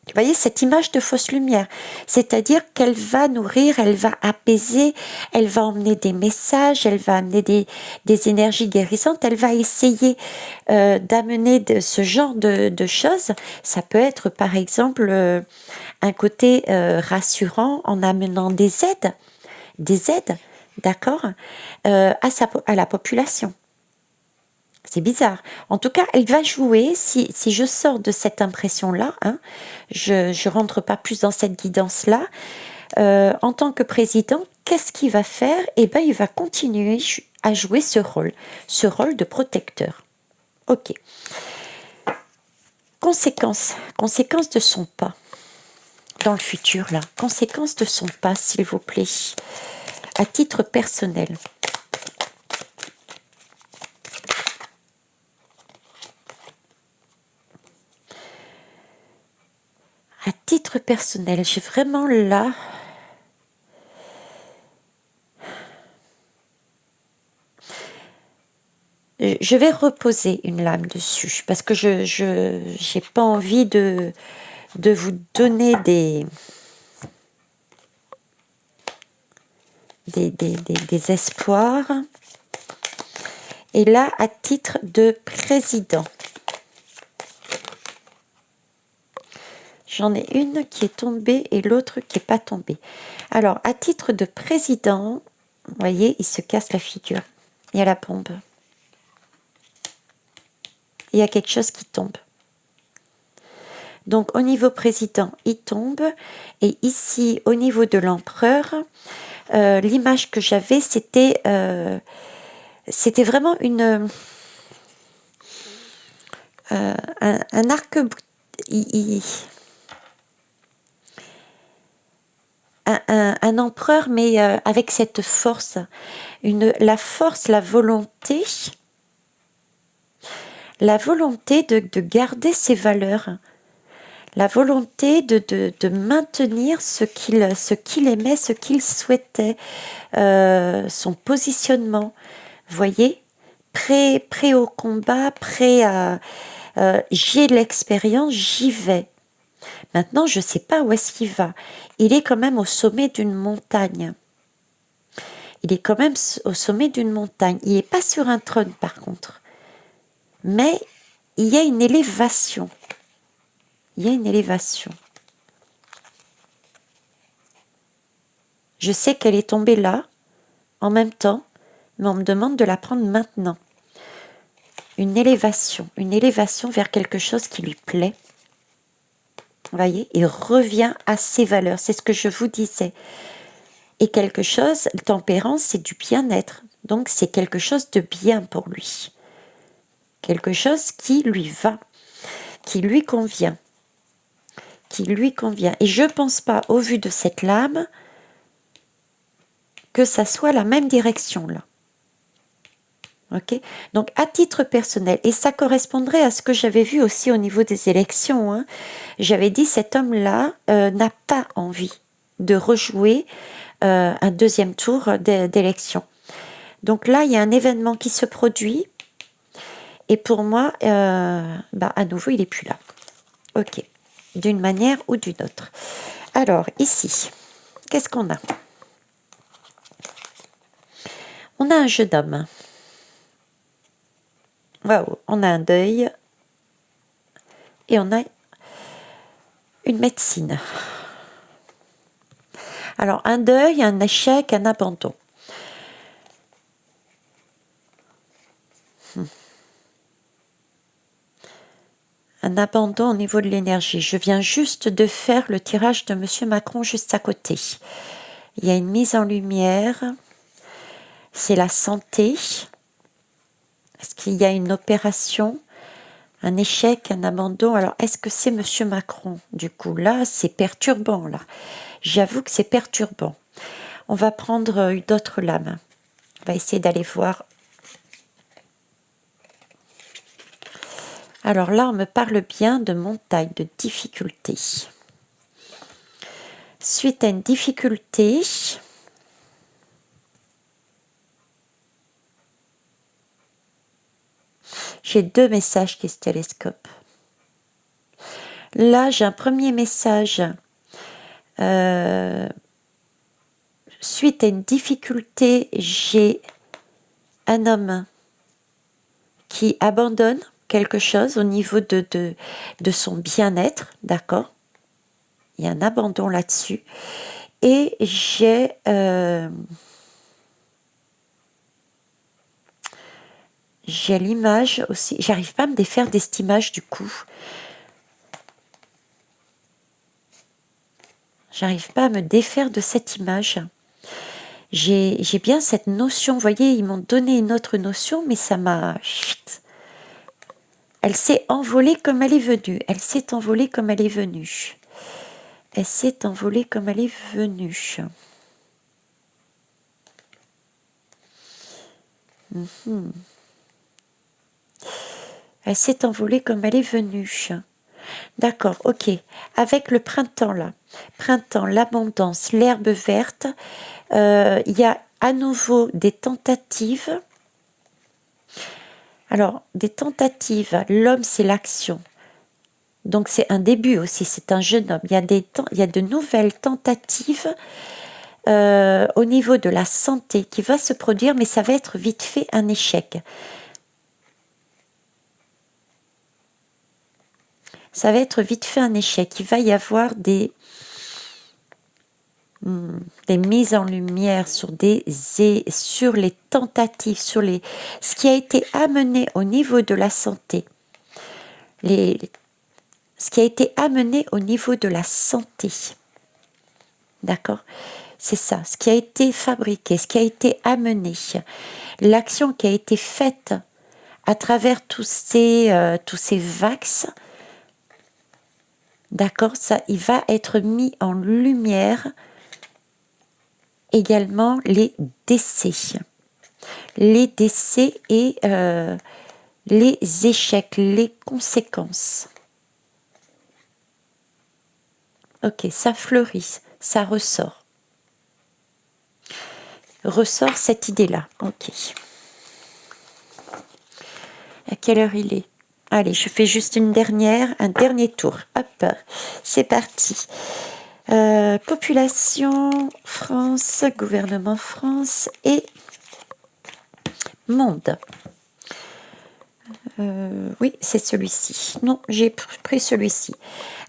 Vous voyez cette image de fausse lumière, c'est-à-dire qu'elle va nourrir, elle va apaiser, elle va emmener des messages, elle va amener des énergies guérissantes, elle va essayer d'amener ce genre de choses. Ça peut être par exemple un côté rassurant en amenant des aides, d'accord, à la population. C'est bizarre. En tout cas, elle va jouer, si je sors de cette impression-là, hein, je rentre pas plus dans cette guidance-là, en tant que président, qu'est-ce qu'il va faire? Eh bien, il va continuer à jouer ce rôle de protecteur. Ok. Conséquence de son pas dans le futur, là. Conséquence de son pas, s'il vous plaît, à titre personnel. À titre personnel, j'ai vraiment là... Je vais reposer une lame dessus parce que je n'ai pas envie de vous donner des espoirs. Et là, à titre de président, j'en ai une qui est tombée et l'autre qui n'est pas tombée. Alors, à titre de président, vous voyez, il se casse la figure. Il y a la bombe. Il y a quelque chose qui tombe. Donc, au niveau président, il tombe. Et ici, au niveau de l'empereur, l'image que j'avais, c'était vraiment un arc... Un empereur, mais avec cette force, la force, la volonté de garder ses valeurs, la volonté de maintenir ce qu'il aimait, ce qu'il souhaitait, son positionnement. Vous voyez, prêt au combat, prêt à... j'ai l'expérience, j'y vais. Maintenant, je ne sais pas où est-ce qu'il va. Il est quand même au sommet d'une montagne. Il est quand même au sommet d'une montagne. Il n'est pas sur un trône, par contre. Mais il y a une élévation. Il y a une élévation. Je sais qu'elle est tombée là, en même temps, mais on me demande de la prendre maintenant. Une élévation vers quelque chose qui lui plaît. Vous voyez, il revient à ses valeurs, c'est ce que je vous disais. Et quelque chose, tempérance, c'est du bien-être. Donc, c'est quelque chose de bien pour lui. Quelque chose qui lui va, qui lui convient. Et je ne pense pas, au vu de cette lame, que ça soit la même direction, là. Ok, donc à titre personnel, et ça correspondrait à ce que j'avais vu aussi au niveau des élections, hein. J'avais dit cet homme-là n'a pas envie de rejouer un deuxième tour d'élection. Donc là, il y a un événement qui se produit, et pour moi, à nouveau, il n'est plus là. Ok, d'une manière ou d'une autre. Alors, ici, qu'est-ce qu'on a? On a un jeune homme. Waouh, on a un deuil. et on a une médecine. Alors, un deuil, un échec, un abandon. Un abandon au niveau de l'énergie. Je viens juste de faire le tirage de Monsieur Macron juste à côté. Il y a une mise en lumière. C'est la santé. Est-ce qu'il y a une opération, un échec, un abandon? Alors, est-ce que c'est Monsieur Macron? Du coup, là, c'est perturbant, là. J'avoue que c'est perturbant. On va prendre une autre lame. On va essayer d'aller voir. Alors là, on me parle bien de montagne, de difficulté. Suite à une difficulté, j'ai deux messages qui se télescopent. Là, j'ai un premier message. Suite à une difficulté, j'ai un homme qui abandonne quelque chose au niveau de son bien-être, d'accord? Il y a un abandon là-dessus. Et j'ai l'image aussi, j'arrive pas à me défaire de cette image du coup. J'arrive pas à me défaire de cette image. J'ai bien cette notion, vous voyez, ils m'ont donné une autre notion, mais ça m'a... Elle s'est envolée comme elle est venue. Elle s'est envolée comme elle est venue. Elle s'est envolée comme elle est venue. Elle s'est envolée comme elle est venue. D'accord, ok. Avec le printemps là, printemps, l'abondance, l'herbe verte, il y a à nouveau des tentatives. Alors, des tentatives, l'homme c'est l'action. Donc c'est un début aussi, c'est un jeune homme. Il y a de nouvelles tentatives au niveau de la santé qui va se produire, mais ça va être vite fait un échec. Ça va être vite fait un échec. Il va y avoir des mises en lumière sur les tentatives, sur ce qui a été amené au niveau de la santé. Ce qui a été amené au niveau de la santé. D'accord? C'est ça, ce qui a été fabriqué, ce qui a été amené. L'action qui a été faite à travers tous ces vax. D'accord, ça, il va être mis en lumière également les décès. Les décès et les échecs, les conséquences. Ok, ça fleurit, ça ressort. Ressort cette idée-là. Ok. À quelle heure il est? Allez, je fais juste un dernier tour. Hop, c'est parti. Population, France, gouvernement France et monde. Oui, c'est celui-ci. Non, j'ai pris celui-ci.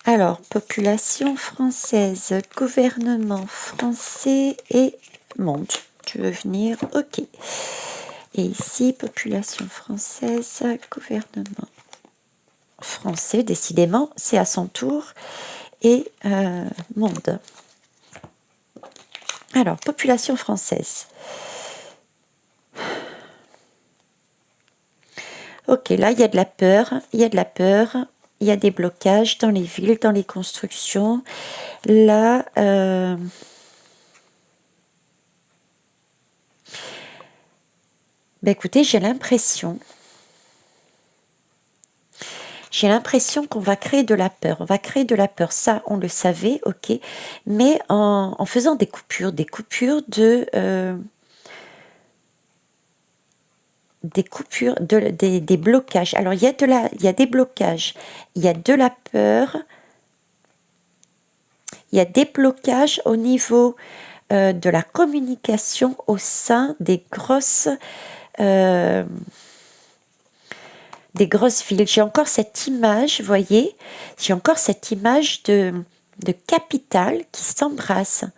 Alors, population française, gouvernement français et monde. Tu veux venir? Ok. Et ici, population française, gouvernement français, décidément, c'est à son tour. Et monde. Alors, population française. Ok, là, il y a de la peur, il y a des blocages dans les villes, dans les constructions. Là, écoutez, j'ai l'impression qu'on va créer de la peur. On va créer de la peur, ça, on le savait, ok. Mais en faisant des coupures des blocages. Alors, il y a des blocages, il y a de la peur, il y a des blocages au niveau de la communication au sein des grosses des grosses villes. J'ai encore cette image, vous voyez, j'ai encore cette image de capitale qui s'embrase,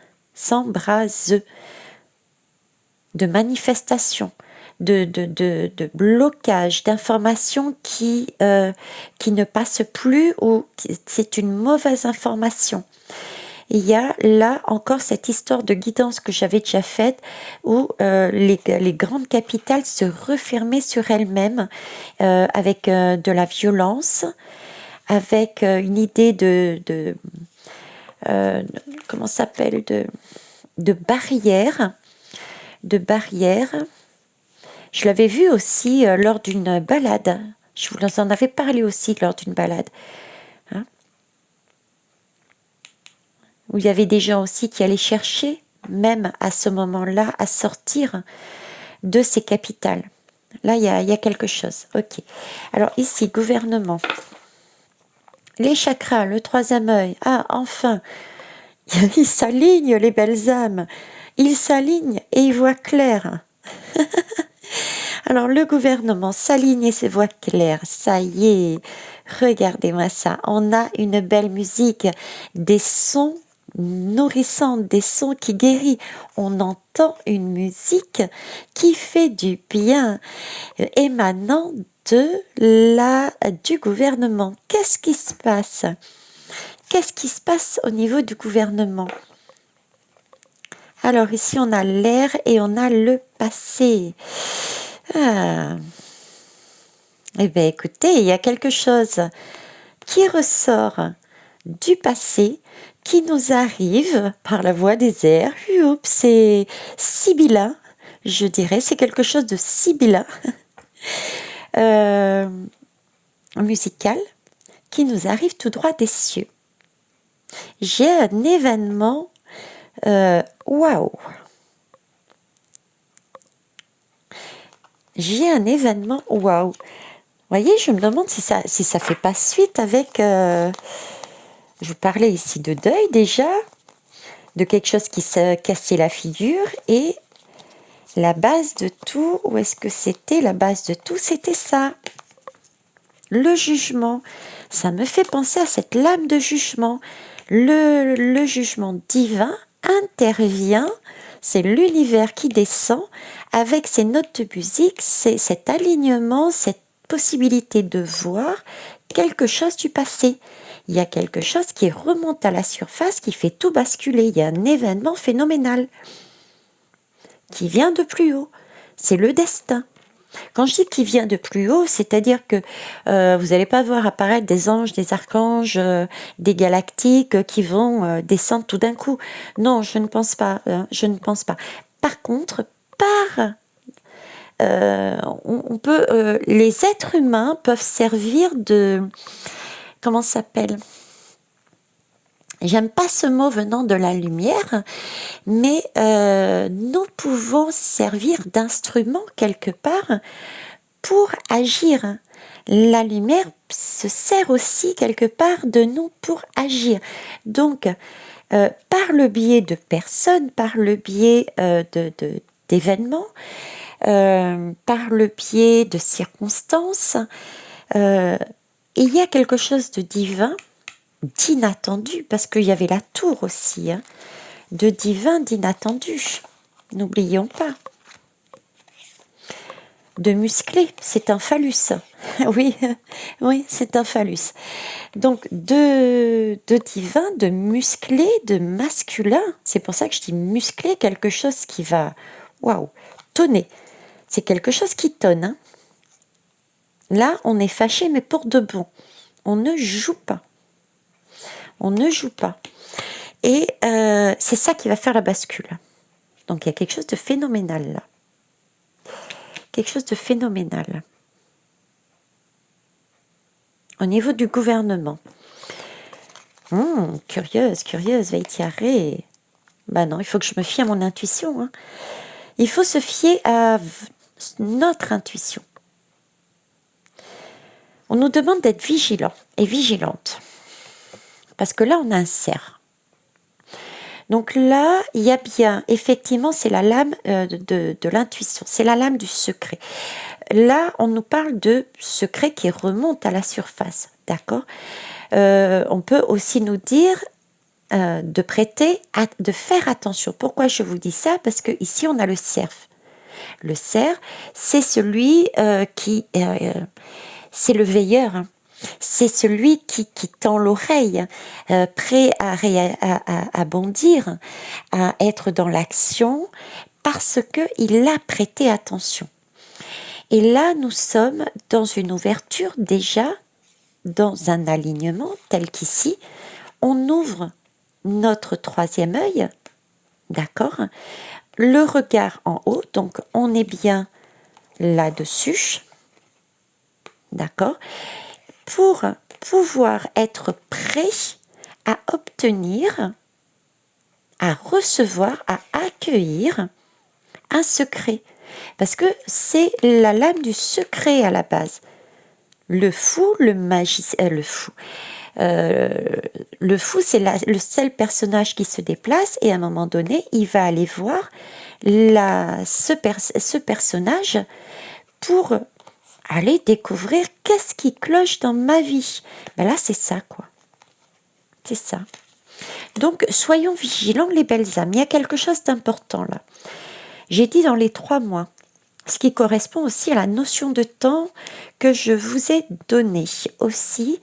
de manifestation, de blocage, d'informations qui ne passent plus ou c'est une mauvaise information. Il y a là encore cette histoire de guidance que j'avais déjà faite où les grandes capitales se refermaient sur elles-mêmes avec de la violence, avec une idée comment ça s'appelle, de barrières, Je l'avais vu aussi lors d'une balade. Je vous en avais parlé aussi lors d'une balade. Hein, où il y avait des gens aussi qui allaient chercher, même à ce moment-là, à sortir de ces capitales. Là, il y a quelque chose. Ok. Alors ici, gouvernement. Les chakras, le troisième œil. Ah, enfin, ils s'alignent, les belles âmes. Ils s'alignent et ils voient clair. Alors, le gouvernement s'aligne et se voit clair. Ça y est, regardez-moi ça. On a une belle musique, des sons nourrissants, des sons qui guérissent. On entend une musique qui fait du bien, émanant du gouvernement. Qu'est-ce qui se passe? Qu'est-ce qui se passe au niveau du gouvernement? Alors ici, on a l'air et on a le passé. Ah. Eh bien, écoutez, il y a quelque chose qui ressort du passé, qui nous arrive par la voie des airs. C'est sibyllin, je dirais. C'est quelque chose de sibyllin, musical, qui nous arrive tout droit des cieux. J'ai un événement waouh! J'ai un événement waouh! Vous voyez, je me demande si ça fait pas suite avec... je vous parlais ici de deuil déjà, de quelque chose qui s'est cassé la figure, et la base de tout, où est-ce que c'était la base de tout? C'était ça, le jugement. Ça me fait penser à cette lame de jugement. Le jugement divin intervient, c'est l'univers qui descend avec ses notes de musique, c'est cet alignement, cette possibilité de voir quelque chose du passé. Il y a quelque chose qui remonte à la surface, qui fait tout basculer. Il y a un événement phénoménal qui vient de plus haut. C'est le destin. Quand je dis qu'il vient de plus haut, c'est-à-dire que vous n'allez pas voir apparaître des anges, des archanges, des galactiques qui vont descendre tout d'un coup. Non, je ne pense pas. Je ne pense pas. Par contre, on peut, les êtres humains peuvent servir de... Comment ça s'appelle? J'aime pas ce mot venant de la lumière, mais nous pouvons servir d'instrument quelque part pour agir. La lumière se sert aussi quelque part de nous pour agir. Donc, par le biais de personnes, par le biais d'événements, par le biais de circonstances, il y a quelque chose de divin, d'inattendu, parce qu'il y avait la tour aussi, hein, de divin, d'inattendu. N'oublions pas. De musclé, c'est un phallus. Oui, oui, c'est un phallus. Donc, de divin, de musclé, de masculin. C'est pour ça que je dis musclé, quelque chose qui va, waouh, tonner. C'est quelque chose qui tonne. Hein. Là, on est fâché, mais pour de bon. On ne joue pas. On ne joue pas. Et c'est ça qui va faire la bascule. Donc, il y a quelque chose de phénoménal là. Quelque chose de phénoménal. Au niveau du gouvernement. Curieuse, Veitiaré. Ben non, il faut que je me fie à mon intuition. Hein. Il faut se fier à notre intuition. On nous demande d'être vigilant et vigilante. Parce que là, on a un cerf. Donc là, il y a bien, effectivement, c'est la lame de l'intuition, c'est la lame du secret. là, on nous parle de secrets qui remontent à la surface, d'accord? On peut aussi nous dire de de faire attention. Pourquoi je vous dis ça? Parce que ici on a le cerf. Le cerf, c'est celui c'est le veilleur, hein. C'est celui qui tend l'oreille, prêt à bondir, à être dans l'action, parce qu'il a prêté attention. Et là, nous sommes dans une ouverture déjà, dans un alignement tel qu'ici, on ouvre notre troisième œil, d'accord? Le regard en haut, donc on est bien là-dessus, d'accord? Pour pouvoir être prêt à obtenir, à recevoir, à accueillir un secret. Parce que c'est la lame du secret à la base. Le fou, le magicien, le fou, c'est le seul personnage qui se déplace et à un moment donné, il va aller voir ce personnage pour aller découvrir qu'est-ce qui cloche dans ma vie. Ben là, c'est ça, quoi. C'est ça. Donc, soyons vigilants, les belles âmes. Il y a quelque chose d'important, là. J'ai dit dans les 3 mois, ce qui correspond aussi à la notion de temps que je vous ai donnée. Aussi,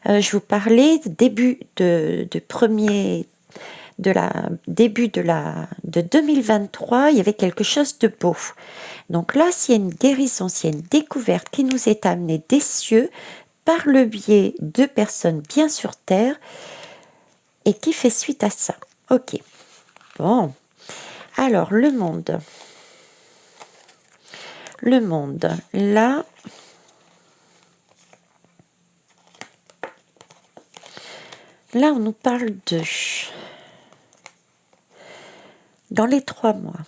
je vous parlais début de 2023, il y avait quelque chose de beau. Donc là, s'il y a une guérison, s'il y a une découverte qui nous est amenée des cieux par le biais de personnes bien sur terre et qui fait suite à ça. Ok. Bon. Alors, le monde. Le monde. Là, on nous parle de... Dans les 3 mois,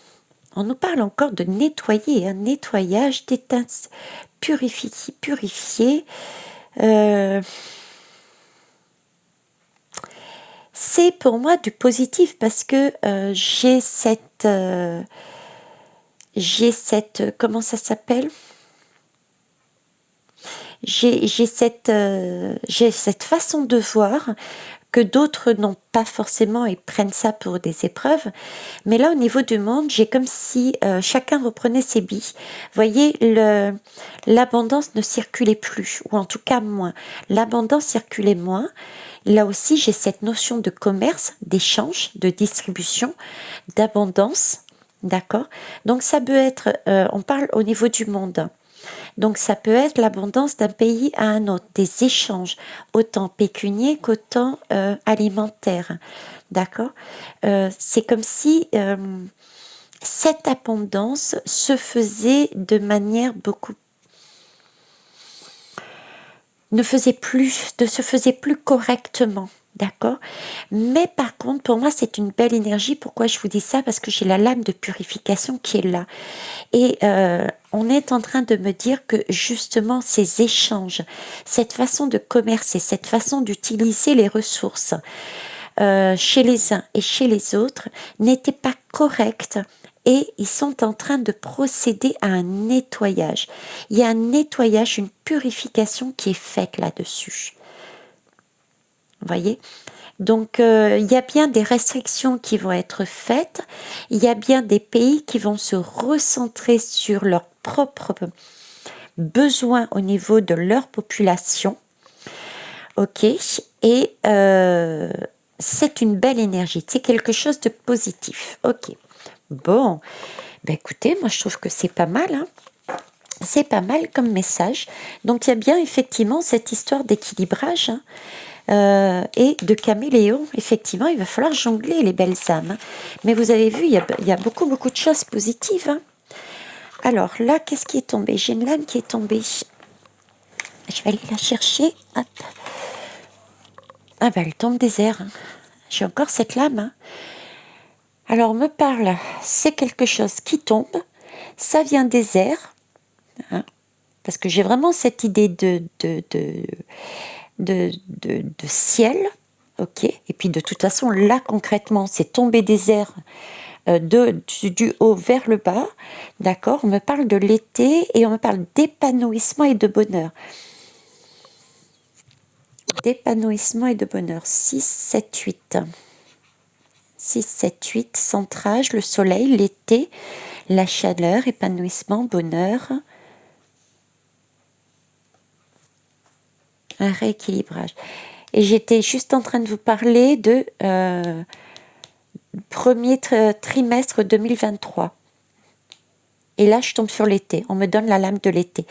on nous parle encore de nettoyer, un nettoyage, d'éteinte, purifier. C'est pour moi du positif parce que j'ai cette... comment ça s'appelle? J'ai cette façon de voir que d'autres n'ont pas forcément et prennent ça pour des épreuves. Mais là, au niveau du monde, j'ai comme si chacun reprenait ses billes. Vous voyez, l'abondance ne circulait plus, ou en tout cas moins. L'abondance circulait moins. Là aussi, j'ai cette notion de commerce, d'échange, de distribution, d'abondance. D'accord? Donc, ça peut être, on parle au niveau du monde. Donc, ça peut être l'abondance d'un pays à un autre, des échanges, autant pécuniaires qu'autant alimentaires. D'accord? C'est comme si cette abondance se faisait de manière se faisait plus correctement. D'accord? Mais par contre, pour moi, c'est une belle énergie. Pourquoi je vous dis ça? Parce que j'ai la lame de purification qui est là. Et on est en train de me dire que justement, ces échanges, cette façon de commercer, cette façon d'utiliser les ressources chez les uns et chez les autres n'étaient pas correctes. Et ils sont en train de procéder à un nettoyage. Il y a un nettoyage, une purification qui est faite là-dessus. Vous voyez? Donc, il y a bien des restrictions qui vont être faites. Il y a bien des pays qui vont se recentrer sur leurs propres besoins au niveau de leur population. Ok? Et c'est une belle énergie. C'est quelque chose de positif. Ok. Bon, ben écoutez, moi je trouve que c'est pas mal, hein. C'est pas mal comme message. Donc il y a bien effectivement cette histoire d'équilibrage et de caméléon. Effectivement, il va falloir jongler les belles âmes. Hein. Mais vous avez vu, il y a beaucoup de choses positives. Hein. Alors là, qu'est-ce qui est tombé? J'ai une lame qui est tombée. Je vais aller la chercher. Hop. Ah ben elle tombe des airs. Hein. J'ai encore cette lame. Hein. Alors, me parle, c'est quelque chose qui tombe, ça vient des airs, hein, parce que j'ai vraiment cette idée de ciel, ok, et puis de toute façon, là, concrètement, c'est tombé des airs du haut vers le bas, d'accord? On me parle de l'été et on me parle d'épanouissement et de bonheur. D'épanouissement et de bonheur. 6, 7, 8. 6, 7, 8, centrage, le soleil, l'été, la chaleur, épanouissement, bonheur, un rééquilibrage. Et j'étais juste en train de vous parler de premier trimestre 2023. Et là, je tombe sur l'été. On me donne la lame de l'été.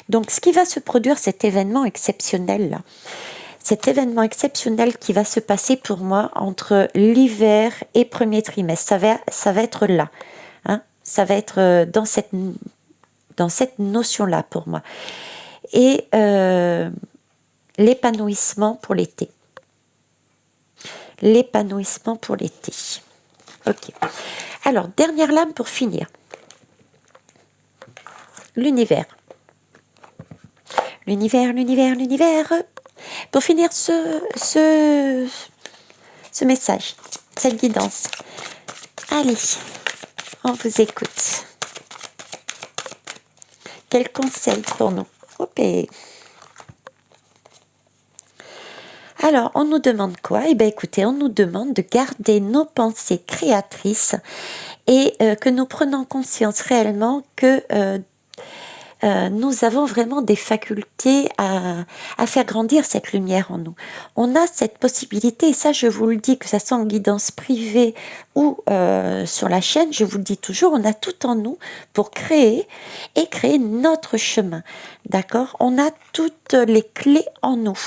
Donc, ce qui va se produire, cet événement exceptionnel-là, cet événement exceptionnel qui va se passer pour moi entre l'hiver et premier trimestre, ça va être là. Hein, ça va être dans cette notion-là pour moi. Et l'épanouissement pour l'été. L'épanouissement pour l'été. Ok. Alors, dernière lame pour finir. L'univers. L'univers, l'univers, l'univers. Pour finir ce message, cette guidance. Allez, on vous écoute. Quel conseil pour nous? Ok. Alors, on nous demande quoi? Eh bien, écoutez, on nous demande de garder nos pensées créatrices et que nous prenons conscience réellement que nous avons vraiment des facultés à faire grandir cette lumière en nous. On a cette possibilité, et ça je vous le dis, que ça soit en guidance privée ou sur la chaîne, je vous le dis toujours, on a tout en nous pour créer notre chemin. D'accord? On a toutes les clés en nous.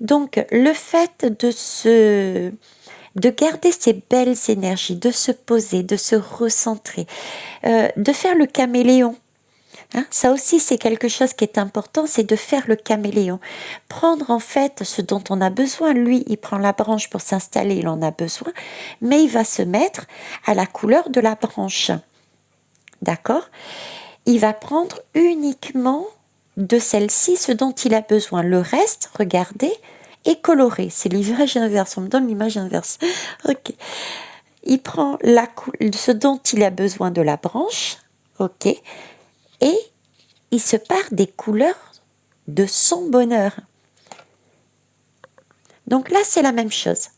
Donc le fait de garder ces belles énergies, de se poser, de se recentrer, de faire le caméléon. Hein, ça aussi, c'est quelque chose qui est important, c'est de faire le caméléon. Prendre en fait ce dont on a besoin. Lui, il prend la branche pour s'installer, il en a besoin, mais il va se mettre à la couleur de la branche. D'accord? Il va prendre uniquement de celle-ci ce dont il a besoin. Le reste, regardez, est coloré. C'est l'image inverse. On me donne l'image inverse. Ok. Il prend ce dont il a besoin de la branche. Ok. Et il se part des couleurs de son bonheur. Donc là, c'est la même chose.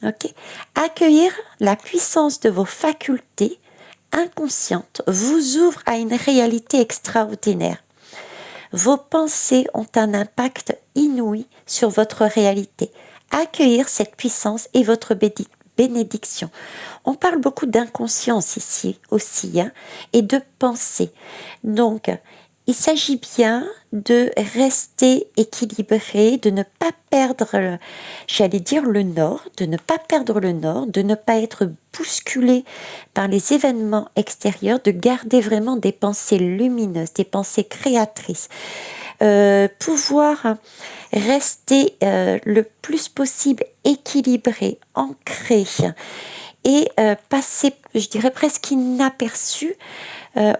Okay? Accueillir la puissance de vos facultés inconscientes vous ouvre à une réalité extraordinaire. Vos pensées ont un impact inouï sur votre réalité. Accueillir cette puissance est votre bénédiction. On parle beaucoup d'inconscience ici aussi, hein, et de pensée. Donc, il s'agit bien de rester équilibré, de ne pas perdre, j'allais dire le nord, de ne pas perdre le nord, de ne pas être bousculé par les événements extérieurs, de garder vraiment des pensées lumineuses, des pensées créatrices. Pouvoir rester le plus possible équilibré, ancré et passer, je dirais presque inaperçu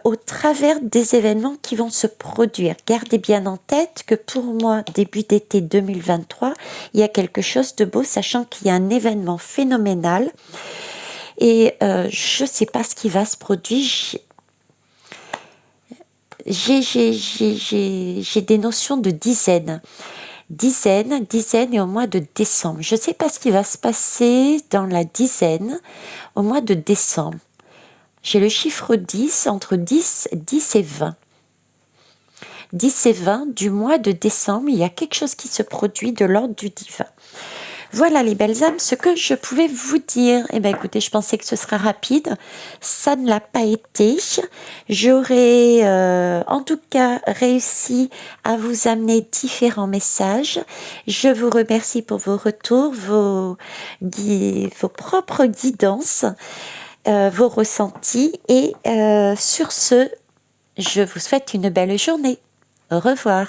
au travers des événements qui vont se produire. Gardez bien en tête que pour moi, début d'été 2023, il y a quelque chose de beau, sachant qu'il y a un événement phénoménal et je ne sais pas ce qui va se produire. J'ai des notions de dizaines et au mois de décembre. Je ne sais pas ce qui va se passer dans la dizaine au mois de décembre. J'ai le chiffre 10, entre 10 et 20. 10 et 20 du mois de décembre, il y a quelque chose qui se produit de l'ordre du divin. Voilà les belles âmes, ce que je pouvais vous dire. Eh bien écoutez, je pensais que ce sera rapide. Ça ne l'a pas été. J'aurais en tout cas réussi à vous amener différents messages. Je vous remercie pour vos retours, vos propres guidances, vos ressentis. Et sur ce, je vous souhaite une belle journée. Au revoir.